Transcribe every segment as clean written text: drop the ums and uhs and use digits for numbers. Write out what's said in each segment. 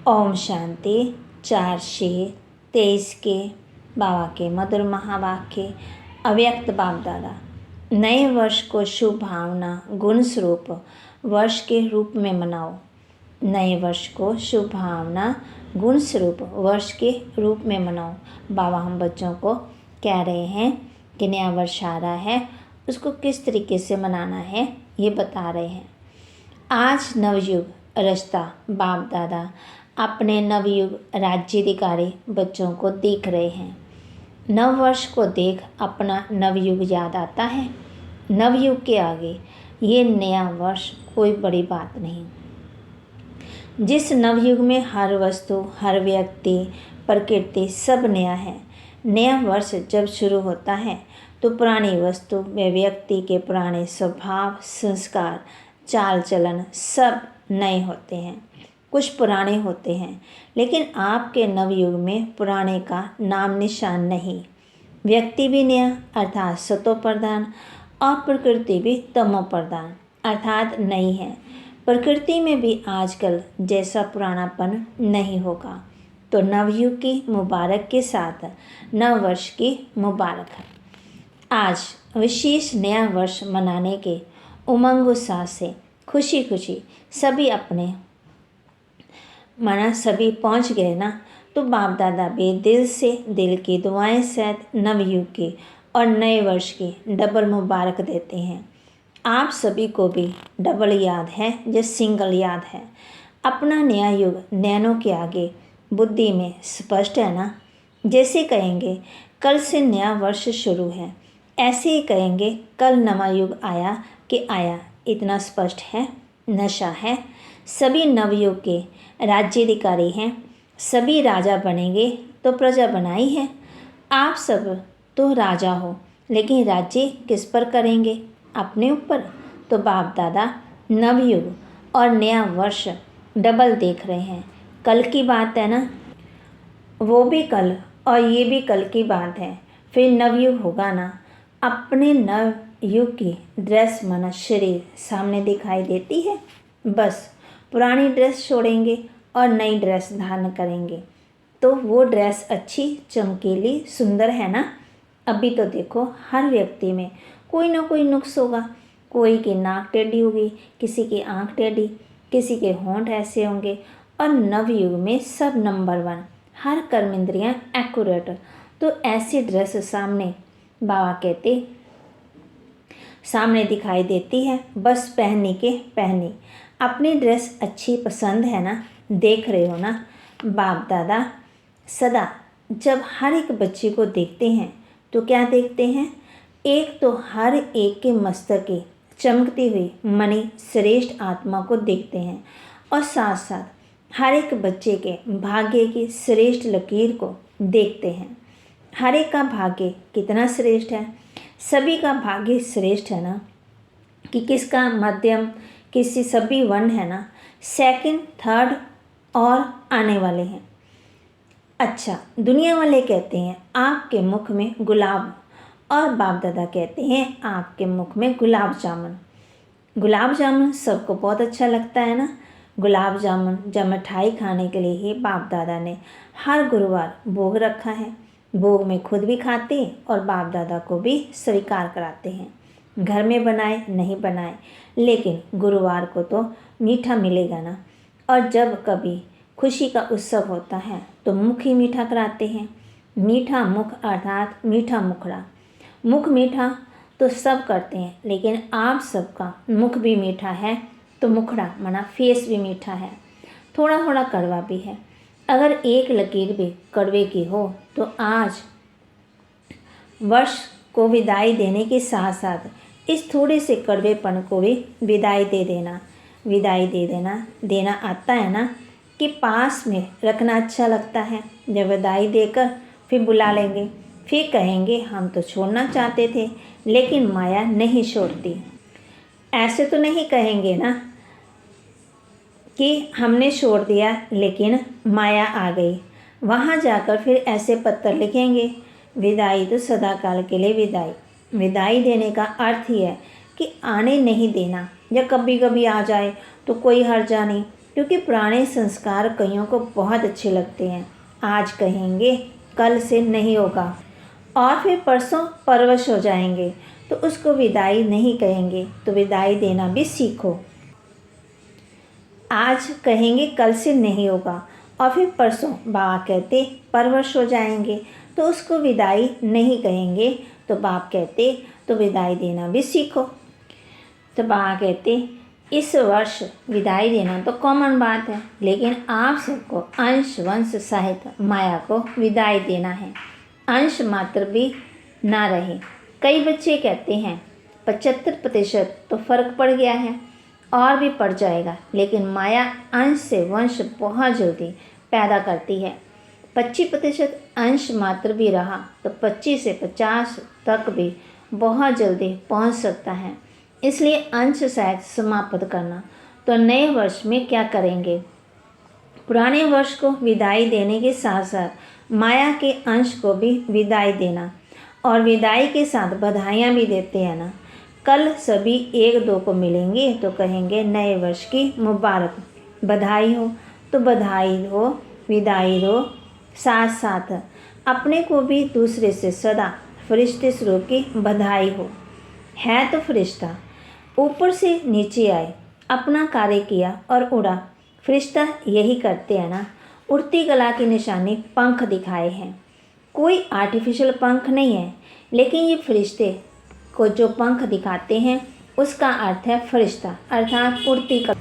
ओम शांति। 4/6/23 के बाबा के मधुर महावाक्य। अव्यक्त बाप दादा। नए वर्ष को शुभ भावना गुण स्वरूप वर्ष के रूप में मनाओ। नए वर्ष को शुभ भावना गुण स्वरूप वर्ष के रूप में मनाओ। बाबा हम बच्चों को कह रहे हैं कि नया वर्ष आ रहा है, उसको किस तरीके से मनाना है ये बता रहे हैं। आज नवयुग रचता बाप दादा अपने नवयुग राज्याधिकारी बच्चों को देख रहे हैं। नव वर्ष को देख अपना नवयुग याद आता है। नवयुग के आगे ये नया वर्ष कोई बड़ी बात नहीं। जिस नवयुग में हर वस्तु, हर व्यक्ति, प्रकृति सब नया है। नया वर्ष जब शुरू होता है तो पुरानी वस्तु व व्यक्ति के पुराने स्वभाव, संस्कार, चाल चलन सब नए होते हैं। कुछ पुराने होते हैं, लेकिन आपके नवयुग में पुराने का नाम निशान नहीं। व्यक्ति भी नया अर्थात सतो प्रधान और प्रकृति भी तमो प्रधान अर्थात नई है। प्रकृति में भी आजकल जैसा पुरानापन नहीं होगा। तो नवयुग की मुबारक के साथ नव वर्ष की मुबारक है। आज विशेष नया वर्ष मनाने के उमंग उत्साह से खुशी खुशी सभी अपने सभी पहुंच गए ना। तो बाप दादा भी दिल से दिल की दुआएं सहित नवयुग की और नए वर्ष की डबल मुबारक देते हैं। आप सभी को भी डबल याद है या सिंगल याद है। अपना नया युग नैनों के आगे बुद्धि में स्पष्ट है ना। जैसे कहेंगे कल से नया वर्ष शुरू है, ऐसे ही कहेंगे कल नवा युग आया कि आया। इतना स्पष्ट है, नशा है। सभी नवयुग के राज्याधिकारी हैं। सभी राजा बनेंगे तो प्रजा बनाई है। आप सब तो राजा हो, लेकिन राज्य किस पर करेंगे? अपने ऊपर। तो बाप दादा नवयुग और नया वर्ष डबल देख रहे हैं। कल की बात है ना, वो भी कल और ये भी कल की बात है। फिर नवयुग होगा ना। अपने नवयुग की ड्रेस माना शरीर सामने दिखाई देती है। बस पुरानी ड्रेस छोड़ेंगे और नई ड्रेस धारण करेंगे तो वो ड्रेस अच्छी, चमकीली, सुंदर है ना। अभी तो देखो हर व्यक्ति में कोई ना कोई नुक्स होगा। कोई की नाक टेढ़ी होगी, किसी की आंख टेढ़ी, किसी के होंठ ऐसे होंगे। और नवयुग में सब नंबर 1, हर कर्म इंद्रियाँ एक्यूरेट। तो ऐसी ड्रेस सामने बाबा कहते सामने दिखाई देती है। बस पहनी के पहनी। अपनी ड्रेस अच्छी पसंद है ना, देख रहे हो ना। बाप दादा सदा जब हर एक बच्चे को देखते हैं तो क्या देखते हैं? एक तो हर एक के मस्तक की चमकती हुई मणि श्रेष्ठ आत्मा को देखते हैं और साथ साथ हर एक बच्चे के भाग्य की श्रेष्ठ लकीर को देखते हैं। हर एक का भाग्य कितना श्रेष्ठ है? सभी का भाग्य श्रेष्ठ है ना। कि किसका मध्यम, किसी सभी 1 है ना। सेकंड, थर्ड और आने वाले हैं। अच्छा, दुनिया वाले कहते हैं आपके मुख में गुलाब और बाप दादा कहते हैं आपके मुख में गुलाब जामुन। गुलाब जामुन सबको बहुत अच्छा लगता है ना। गुलाब जामुन जब मिठाई खाने के लिए ही बाप दादा ने हर गुरुवार भोग रखा है। भोग में खुद भी खाते और बाप दादा को भी स्वीकार कराते हैं। घर में बनाए नहीं बनाए, लेकिन गुरुवार को तो मीठा मिलेगा ना। और जब कभी खुशी का उत्सव होता है तो मुख ही मीठा कराते हैं। मीठा मुख अर्थात मीठा मुखड़ा। मुख मीठा तो सब करते हैं, लेकिन आप सबका मुख भी मीठा है तो मुखड़ा माना फेस भी मीठा है। थोड़ा थोड़ा कड़वा भी है। अगर एक लकीर भी कड़वे की हो तो आज वर्ष को विदाई देने के साथ साथ इस थोड़े से कड़वेपन को भी विदाई दे देना। विदाई दे देना आता है ना कि पास में रखना अच्छा लगता है। जब विदाई देकर फिर बुला लेंगे, फिर कहेंगे हम तो छोड़ना चाहते थे लेकिन माया नहीं छोड़ती। ऐसे तो नहीं कहेंगे ना कि हमने छोड़ दिया लेकिन माया आ गई। वहाँ जाकर फिर ऐसे पत्र लिखेंगे, विदाई तो सदा काल के लिए विदाई। विदाई देने का अर्थ ही है कि आने नहीं देना, या कभी कभी आ जाए तो कोई हर्जा नहीं। क्योंकि पुराने संस्कार कईयों को बहुत अच्छे लगते हैं। आज कहेंगे कल से नहीं होगा और फिर परसों परवश हो जाएंगे, तो उसको विदाई नहीं कहेंगे। तो विदाई देना भी सीखो। आज कहेंगे कल से नहीं होगा और फिर परसों बाबा कहते परवश हो जाएंगे, तो उसको विदाई नहीं कहेंगे। तो बाप कहते तो विदाई देना भी सीखो। तो बाबा कहते इस वर्ष विदाई देना तो कॉमन बात है, लेकिन आप सबको अंश वंश सहित माया को विदाई देना है। अंश मात्र भी ना रहे। कई बच्चे कहते हैं 75% तो फर्क पड़ गया है और भी पड़ जाएगा, लेकिन माया अंश से वंश बहुत जल्दी पैदा करती है। 25% अंश मात्र भी रहा तो 25 से 50 तक भी बहुत जल्दी पहुंच सकता है। इसलिए अंश शायद समाप्त करना। तो नए वर्ष में क्या करेंगे? पुराने वर्ष को विदाई देने के साथ साथ माया के अंश को भी विदाई देना, और विदाई के साथ बधाइयाँ भी देते हैं ना। कल सभी 1-2 को मिलेंगे तो कहेंगे नए वर्ष की मुबारक, बधाई हो। तो बधाई हो, विदाई हो, साथ साथ अपने को भी दूसरे से सदा फरिश्ते स्वरूप की बधाई हो। है तो फरिश्ता, ऊपर से नीचे आए, अपना कार्य किया और उड़ा। फरिश्ता यही करते हैं ना। उड़ती कला की निशानी पंख दिखाए हैं। कोई आर्टिफिशियल पंख नहीं है, लेकिन ये फरिश्ते को जो पंख दिखाते हैं उसका अर्थ है फरिश्ता, अर्थात उड़ती कला।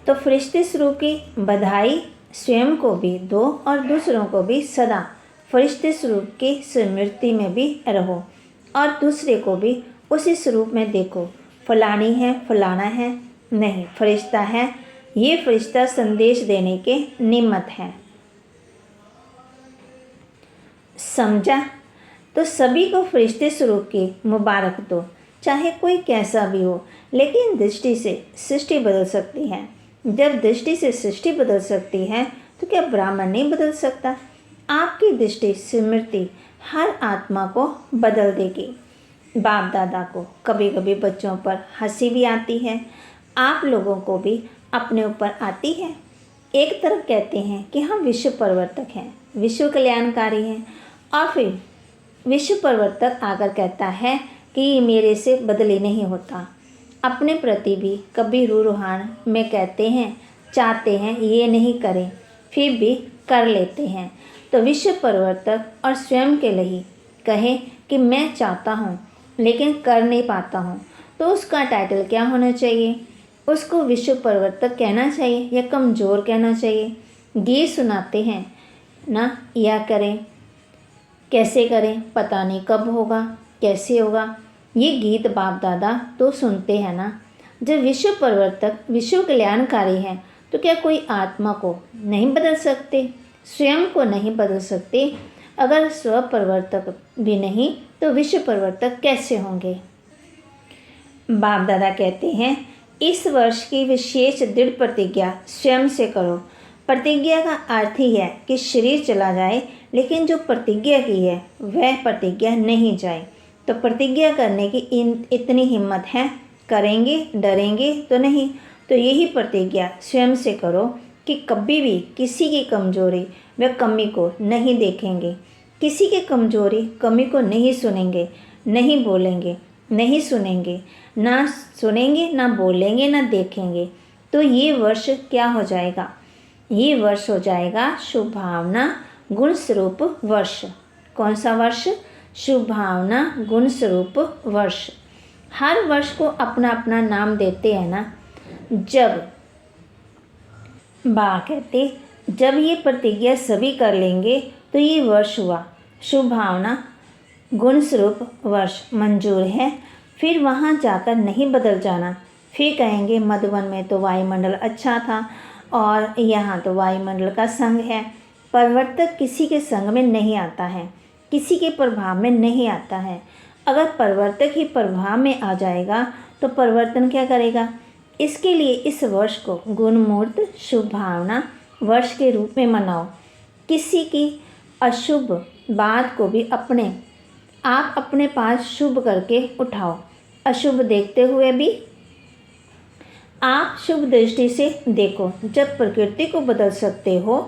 तो फरिश्ते स्वरूप की बधाई स्वयं को भी दो और दूसरों को भी सदा फरिश्ते स्वरूप की स्मृति में भी रहो और दूसरे को भी उसी स्वरूप में देखो। फलानी है, फलाना है नहीं, फरिश्ता है। ये फरिश्ता संदेश देने के निमित्त है। समझा? तो सभी को फरिश्ते स्वरूप की मुबारक दो, चाहे कोई कैसा भी हो। लेकिन दृष्टि से सृष्टि बदल सकती है। जब दृष्टि से सृष्टि बदल सकती है तो क्या ब्राह्मण नहीं बदल सकता? आपकी दृष्टि स्मृति हर आत्मा को बदल देगी। बाप दादा को कभी कभी बच्चों पर हंसी भी आती है, आप लोगों को भी अपने ऊपर आती है। एक तरफ कहते हैं कि हम विश्व परिवर्तक हैं, विश्व कल्याणकारी हैं, और फिर विश्व परिवर्तक आकर कहता है कि मेरे से बदली नहीं होता। अपने प्रति भी कभी रूहान में कहते हैं, चाहते हैं ये नहीं करें, फिर भी कर लेते हैं। तो विश्व परिवर्तक और स्वयं के लिए कहे कि मैं चाहता हूँ लेकिन कर नहीं पाता हूँ, तो उसका टाइटल क्या होना चाहिए? उसको विश्व परिवर्तक कहना चाहिए या कमज़ोर कहना चाहिए? गीत सुनाते हैं ना, या करें, कैसे करें, पता नहीं कब होगा, कैसे होगा। ये गीत बाप दादा तो सुनते हैं ना। जब विश्व परिवर्तक विश्व कल्याणकारी हैं तो क्या कोई आत्मा को नहीं बदल सकते? स्वयं को नहीं बदल सकते? अगर स्व परिवर्तक भी नहीं तो विश्व परिवर्तक कैसे होंगे? बाप दादा कहते हैं इस वर्ष की विशेष दृढ़ प्रतिज्ञा स्वयं से करो। प्रतिज्ञा का अर्थ ही है कि शरीर चला जाए, लेकिन जो प्रतिज्ञा की है वह प्रतिज्ञा नहीं जाए। तो प्रतिज्ञा करने की इतनी हिम्मत है, करेंगे, डरेंगे तो नहीं। तो यही प्रतिज्ञा स्वयं से करो कि कभी भी किसी की कमजोरी व कमी को नहीं देखेंगे, किसी की कमजोरी कमी को नहीं सुनेंगे, नहीं बोलेंगे, नहीं सुनेंगे, ना सुनेंगे, ना बोलेंगे, ना देखेंगे। तो ये वर्ष क्या हो जाएगा? ये वर्ष हो जाएगा शुभ भावना गुण स्वरूप वर्ष। कौन सा वर्ष? शुभ भावना गुण स्वरूप वर्ष। हर वर्ष को अपना अपना नाम देते हैं ना। जब बा कहते जब ये प्रतिज्ञा सभी कर लेंगे तो ये वर्ष हुआ शुभ भावना गुण स्वरूप वर्ष मंजूर है। फिर वहाँ जाकर नहीं बदल जाना। फिर कहेंगे मधुबन में तो वायुमंडल अच्छा था और यहाँ तो वायुमंडल का संग है। परिवर्तक किसी के संग में नहीं आता है, किसी के प्रभाव में नहीं आता है। अगर परिवर्तक ही प्रभाव में आ जाएगा तो परिवर्तन क्या करेगा? इसके लिए इस वर्ष को गुणमूर्त शुभ भावना वर्ष के रूप में मनाओ। किसी की अशुभ बात को भी आप अपने पास शुभ करके उठाओ। अशुभ देखते हुए भी आप शुभ दृष्टि से देखो, जब प्रकृति को बदल सकते हो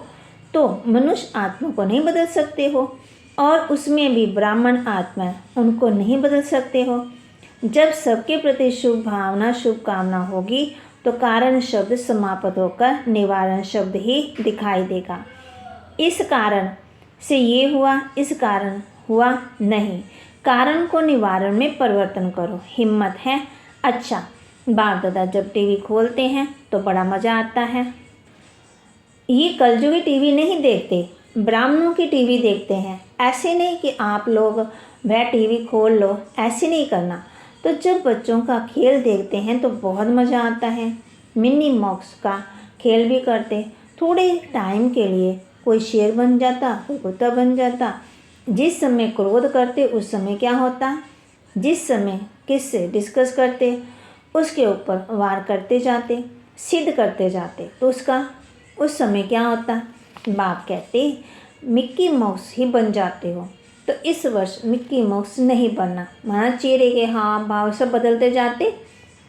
तो मनुष्य आत्मा को नहीं बदल सकते हो, और उसमें भी ब्राह्मण आत्मा है, उनको नहीं बदल सकते हो। जब सबके प्रति शुभ भावना शुभ कामना होगी तो कारण शब्द समाप्त होकर निवारण शब्द ही दिखाई देगा। इस कारण से ये हुआ, इस कारण हुआ नहीं, कारण को निवारण में परिवर्तन करो, हिम्मत है। अच्छा, बाप दादा जब टीवी खोलते हैं तो बड़ा मज़ा आता है। ये कलयुगी टीवी नहीं देखते, ब्राह्मणों की टीवी देखते हैं। ऐसे नहीं कि आप लोग वह टीवी खोल लो, ऐसे नहीं करना। तो जब बच्चों का खेल देखते हैं तो बहुत मज़ा आता है। मिनी मॉक्स का खेल भी करते, थोड़े टाइम के लिए कोई शेर बन जाता, कोई कुत्ता बन जाता। जिस समय क्रोध करते उस समय क्या होता, जिस समय किससे डिस्कस करते उसके ऊपर वार करते जाते, सिद्ध करते जाते, तो उसका उस समय क्या होता, बाप कहते मिक्की माउस ही बन जाते हो। तो इस वर्ष मिक्की माउस नहीं बनना, माना चेहरे के हाव भाव सब बदलते जाते,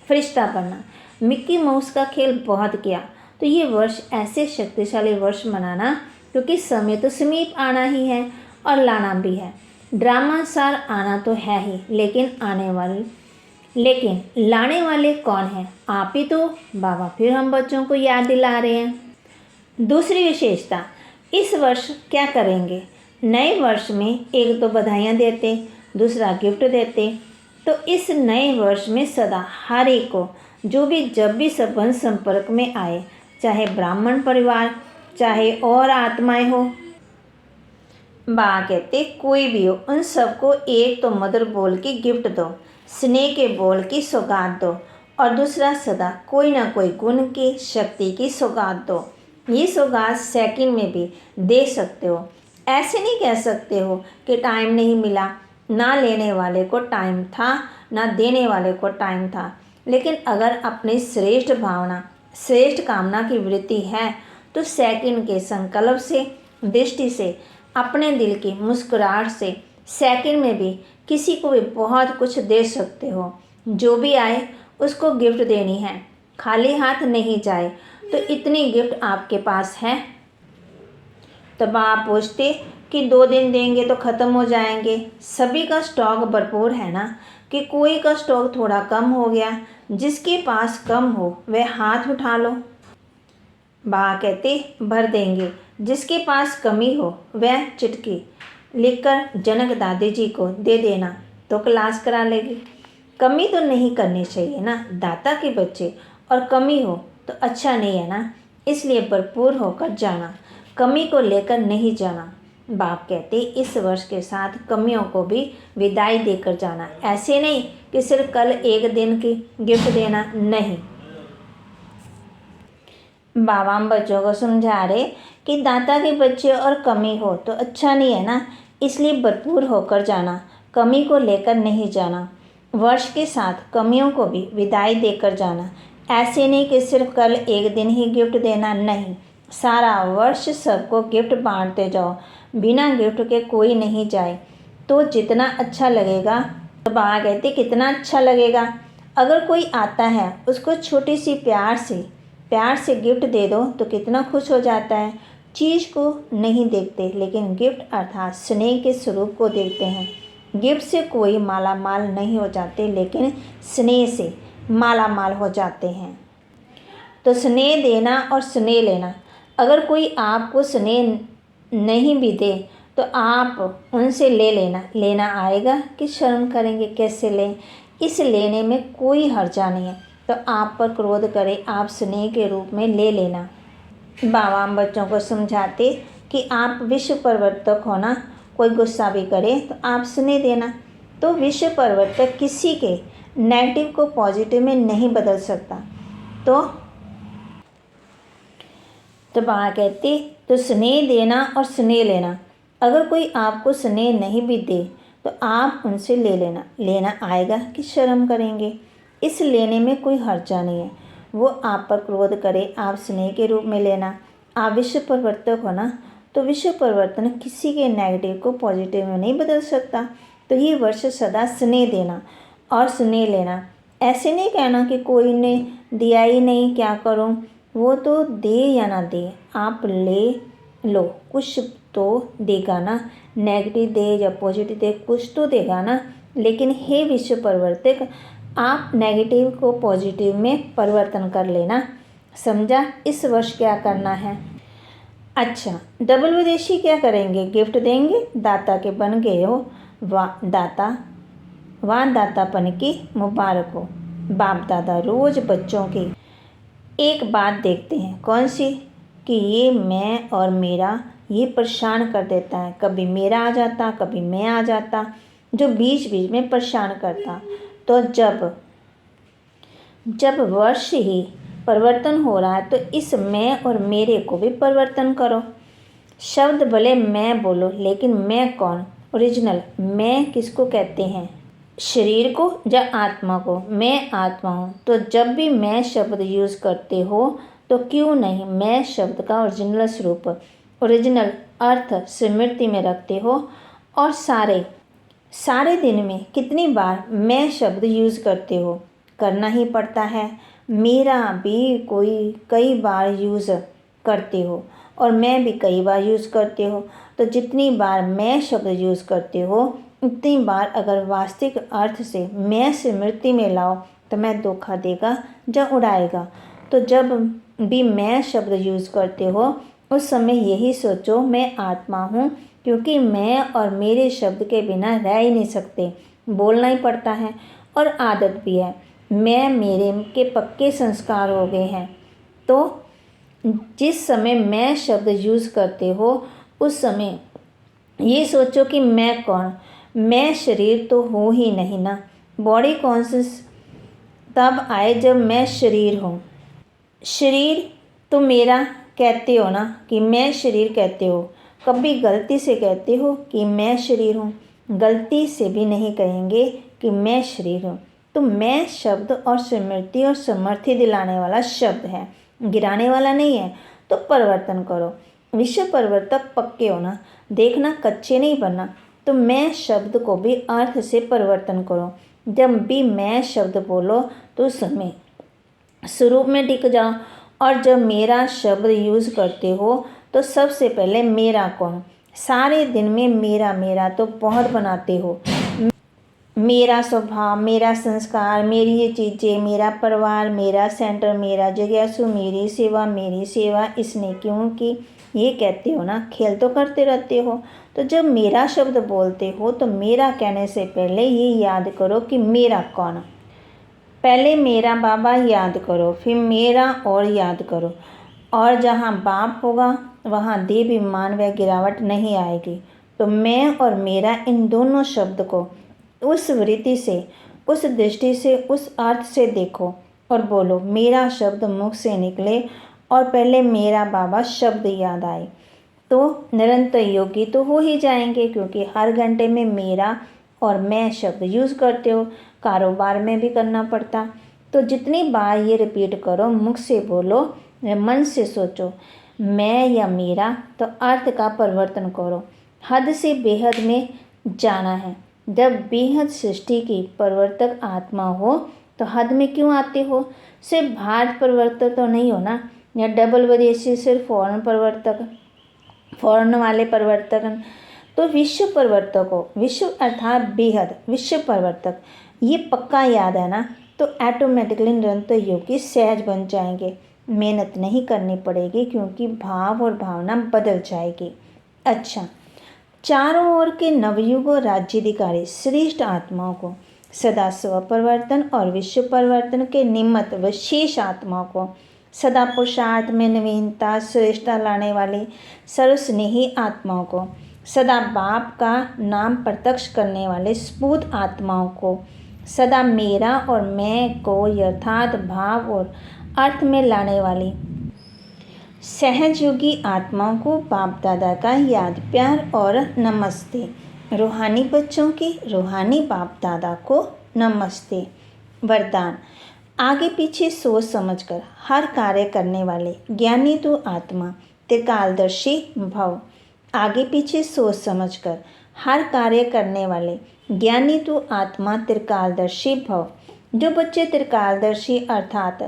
फरिश्ता बनना। मिक्की माउस का खेल बहुत किया, तो ये वर्ष ऐसे शक्तिशाली वर्ष मनाना, क्योंकि समय तो समीप आना ही है और लाना भी है। ड्रामा सार आना तो है ही, लेकिन लाने वाले कौन हैं, आप ही तो। बाबा फिर हम बच्चों को याद दिला रहे हैं। दूसरी विशेषता, इस वर्ष क्या करेंगे, नए वर्ष में एक तो बधाइयाँ देते, दूसरा गिफ्ट देते। तो इस नए वर्ष में सदा हर एक को जो भी जब भी संबंध संपर्क में आए, चाहे ब्राह्मण परिवार चाहे और आत्माएं हो, बा कहते कोई भी हो, उन सबको एक तो मधुर बोल की गिफ्ट दो, स्नेह के बोल की सौगात दो, और दूसरा सदा कोई ना कोई गुण की शक्ति की सौगात दो। ये सौगात सेकंड में भी दे सकते हो। ऐसे नहीं कह सकते हो कि टाइम नहीं मिला, ना लेने वाले को टाइम था ना देने वाले को टाइम था। लेकिन अगर अपनी श्रेष्ठ भावना श्रेष्ठ कामना की वृत्ति है तो सेकंड के संकल्प से दृष्टि से अपने दिल की मुस्कुराहट से सेकंड में भी किसी को भी बहुत कुछ दे सकते हो। जो भी आए उसको गिफ्ट देनी है, खाली हाथ नहीं जाए। तो इतनी गिफ्ट आपके पास है। तब आप पूछते कि 2 दिन देंगे तो ख़त्म हो जाएंगे। सभी का स्टॉक भरपूर है ना, कि कोई का स्टॉक थोड़ा कम हो गया, जिसके पास कम हो वह हाथ उठा लो। बा कहते भर देंगे, जिसके पास कमी हो वह चिटकी लिखकर जनक दादी जी को दे देना, तो क्लास करा लेगी। कमी तो नहीं करनी चाहिए ना, दाता के बच्चे, और कमी हो तो अच्छा नहीं है ना, इसलिए भरपूर होकर जाना, कमी को लेकर नहीं जाना। बाप कहते इस वर्ष के साथ कमियों को भी विदाई देकर जाना। ऐसे नहीं कि सिर्फ कल एक दिन की गिफ्ट देना, नहीं। बाबा हम बच्चों को समझा रहे कि दाता के बच्चे और कमी हो तो अच्छा नहीं है ना, इसलिए भरपूर होकर जाना, कमी को लेकर नहीं जाना। वर्ष के साथ कमियों को भी विदाई देकर जाना। ऐसे नहीं कि सिर्फ कल एक दिन ही गिफ्ट देना, नहीं, सारा वर्ष सबको गिफ्ट बांटते जाओ, बिना गिफ्ट के कोई नहीं जाए तो जितना अच्छा लगेगा। तो बाबा कहते कितना अच्छा लगेगा। अगर कोई आता है उसको छोटी सी प्यार से गिफ्ट दे दो तो कितना खुश हो जाता है। चीज़ को नहीं देखते, लेकिन गिफ्ट अर्थात स्नेह के स्वरूप को देखते हैं। गिफ्ट से कोई माला माल नहीं हो जाते, लेकिन स्नेह से माला माल हो जाते हैं। तो स्नेह देना और स्नेह लेना, अगर कोई आपको स्नेह नहीं भी दे तो आप उनसे ले लेना आएगा कि शर्म करेंगे, कैसे लें। इस लेने में कोई हर्जा नहीं है। तो आप पर क्रोध करे, आप स्नेह के रूप में ले लेना। बाबा हम बच्चों को समझाते कि आप विश्व परिवर्तक हो ना, कोई गुस्सा भी करे तो आप स्नेह देना। तो विश्व परिवर्तक किसी के नेगेटिव को पॉजिटिव में नहीं बदल सकता। तो बाबा कहते तो स्नेह देना और स्नेह लेना। अगर कोई आपको स्नेह नहीं भी दे तो आप उनसे ले लेना आएगा कि शर्म करेंगे। इस लेने में कोई हर्जा नहीं है। वो आप पर क्रोध करे, आप स्नेह के रूप में लेना। आप विश्व परिवर्तक हो ना, तो विश्व परिवर्तन किसी के नेगेटिव को पॉजिटिव में नहीं बदल सकता। तो ये वर्ष सदा स्नेह देना और स्नेह लेना, ऐसे नहीं कहना कि कोई ने दिया ही नहीं, क्या करूं। वो तो दे या ना दे, आप ले लो, कुछ तो देगा ना, नेगेटिव दे या पॉजिटिव दे, कुछ तो देगा ना। लेकिन हे विश्व परिवर्तक, आप नेगेटिव को पॉजिटिव में परिवर्तन कर लेना, समझा। इस वर्ष क्या करना है? अच्छा, डबल विदेशी क्या करेंगे? गिफ्ट देंगे। दाता के बन गए हो, वाह दाता, वाह दातापन की मुबारक हो। बाप दादा रोज़ बच्चों की एक बात देखते हैं, कौन सी? कि ये मैं और मेरा ये परेशान कर देता है। कभी मेरा आ जाता, कभी मैं आ जाता, जो बीच बीच में परेशान करता। तो जब वर्ष ही परिवर्तन हो रहा है तो इस मैं और मेरे को भी परिवर्तन करो। शब्द भले मैं बोलो, लेकिन मैं कौन? ओरिजिनल मैं किसको कहते हैं? शरीर को या आत्मा को? मैं आत्मा हूँ। तो जब भी मैं शब्द यूज़ करते हो तो क्यों नहीं मैं शब्द का ओरिजिनल स्वरूप, ओरिजिनल अर्थ स्मृति में रखते हो। और सारे दिन में कितनी बार मैं शब्द यूज़ करते हो? करना ही पड़ता है। मेरा भी कई बार यूज़ करते हो और मैं भी कई बार यूज़ करते हो। तो जितनी बार मैं शब्द यूज़ करते हो उतनी बार अगर वास्तविक अर्थ से मैं स्मृति में लाओ तो मैं धोखा देगा या उड़ाएगा। तो जब भी मैं शब्द यूज़ करते हो उस समय यही सोचो मैं आत्मा हूँ, क्योंकि मैं और मेरे शब्द के बिना रह ही नहीं सकते, बोलना ही पड़ता है और आदत भी है। मैं मेरे के पक्के संस्कार हो गए हैं। तो जिस समय मैं शब्द यूज़ करते हो उस समय ये सोचो कि मैं कौन? मैं शरीर तो हो ही नहीं ना। बॉडी कॉन्शियस तब आए जब मैं शरीर हूँ। शरीर तो मेरा कहते हो ना, कि मैं शरीर कहते हो। कभी गलती से कहते हो कि मैं शरीर हूँ? गलती से भी नहीं कहेंगे कि मैं शरीर हूँ। तो मैं शब्द और स्मृति और समर्थी दिलाने वाला शब्द है, गिराने वाला नहीं है। तो परिवर्तन करो, विश्व परिवर्तक पक्के हो ना, देखना कच्चे नहीं बनना। तो मैं शब्द को भी अर्थ से परिवर्तन करो। जब भी मैं शब्द बोलो तो उस समय स्वरूप में टिक जाओ। और जब मेरा शब्द यूज़ करते हो तो सबसे पहले मेरा कौन? सारे दिन में मेरा मेरा तो बहुत बनाते हो। मेरा स्वभाव, मेरा संस्कार, मेरी ये चीज़ें, मेरा परिवार, मेरा सेंटर, मेरा जिज्ञासु, मेरी सेवा, इसने क्यों की, ये कहते हो ना, खेल तो करते रहते हो। तो जब मेरा शब्द बोलते हो तो मेरा कहने से पहले ये याद करो कि मेरा कौन। पहले मेरा बाबा याद करो, फिर मेरा और याद करो। और जहाँ बाप होगा वहाँ देवाभिमान व गिरावट नहीं आएगी। तो मैं और मेरा इन दोनों शब्द को उस वृत्ति से, उस दृष्टि से, उस अर्थ से देखो और बोलो मेरा शब्द मुख से निकले और पहले मेरा बाबा शब्द याद आए। तो निरंतर योगी तो हो ही जाएंगे, क्योंकि हर घंटे में मेरा और मैं शब्द यूज़ करते हो। कारोबार में भी करना पड़ता। तो जितनी बार ये रिपीट करो, मुख से बोलो, मन से सोचो मैं या मेरा, तो अर्थ का परिवर्तन करो। हद से बेहद में जाना है। जब बेहद सृष्टि की परिवर्तक आत्मा हो तो हद में क्यों आते हो? सिर्फ भारत परिवर्तक तो नहीं हो ना, या डबल विदेशी सिर्फ फॉरेन परिवर्तक, फॉरेन वाले परिवर्तक। तो विश्व परिवर्तक हो, विश्व अर्थात बेहद, विश्व परिवर्तक, ये पक्का याद है ना। तो ऑटोमेटिकली निरंतर योगी सहज बन जाएंगे। मेहनत नहीं करनी पड़ेगी, क्योंकि भाव और भावना बदल जाएगी। अच्छा, चारों ओर के नवयुग और राज्याधिकारी श्रेष्ठ आत्माओं को सदा स्व परिवर्तन और विश्व परिवर्तन के निमित्त विशेष आत्माओं को सदा पुरुषार्थ में नवीनता श्रेष्ठता लाने वाली सर्वस्नेही आत्माओं को सदा बाप का नाम प्रत्यक्ष करने वाले स्फूर्त आत्माओं को सदा मेरा और मैं को यथार्थ भाव और अर्थ में लाने वाली सहजयोगी आत्माओं को बाप दादा का याद प्यार और नमस्ते। रूहानी बच्चों की रूहानी बाप दादा को नमस्ते। वरदान, आगे पीछे सोच समझकर हर कार्य करने वाले ज्ञानी तो आत्मा त्रिकालदर्शी भव। आगे पीछे सोच समझकर हर कार्य करने वाले ज्ञानी तो आत्मा त्रिकालदर्शी भव। जो बच्चे त्रिकालदर्शी अर्थात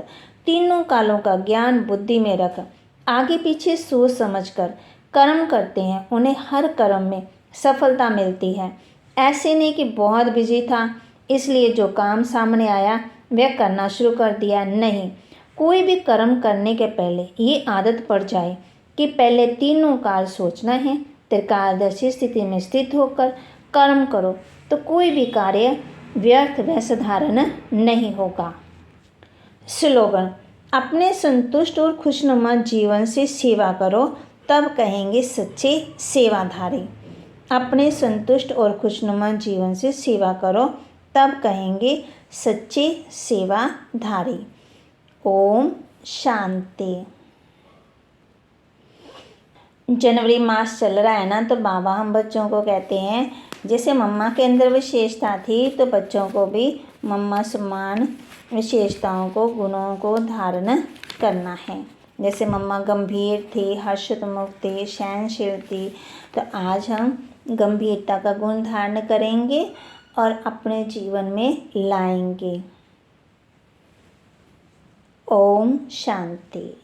तीनों कालों का ज्ञान बुद्धि में रख आगे पीछे सोच समझकर कर्म करते हैं, उन्हें हर कर्म में सफलता मिलती है। ऐसे नहीं कि बहुत बिजी था इसलिए जो काम सामने आया वह करना शुरू कर दिया। नहीं, कोई भी कर्म करने के पहले ये आदत पड़ जाए कि पहले तीनों काल सोचना है, त्रिकालदर्शी स्थिति में स्थित होकर कर्म करो तो कोई भी कार्य व्यर्थ व साधारण नहीं होगा। स्लोगन: अपने संतुष्ट और खुशनुमा जीवन से सेवा करो तब कहेंगे सच्चे सेवाधारी। अपने संतुष्ट और खुशनुमा जीवन से सेवा करो तब कहेंगे सच्चे सेवाधारी। ओम शांति। जनवरी मास चल रहा है ना, तो बाबा हम बच्चों को कहते हैं जैसे मम्मा के अंदर विशेषता थी तो बच्चों को भी मम्मा समान विशेषताओं को, गुणों को धारण करना है। जैसे मम्मा गंभीर थी, हर्षोन्मुख थी, सहनशील थी, तो आज हम गंभीरता का गुण धारण करेंगे और अपने जीवन में लाएंगे। ओम शांति।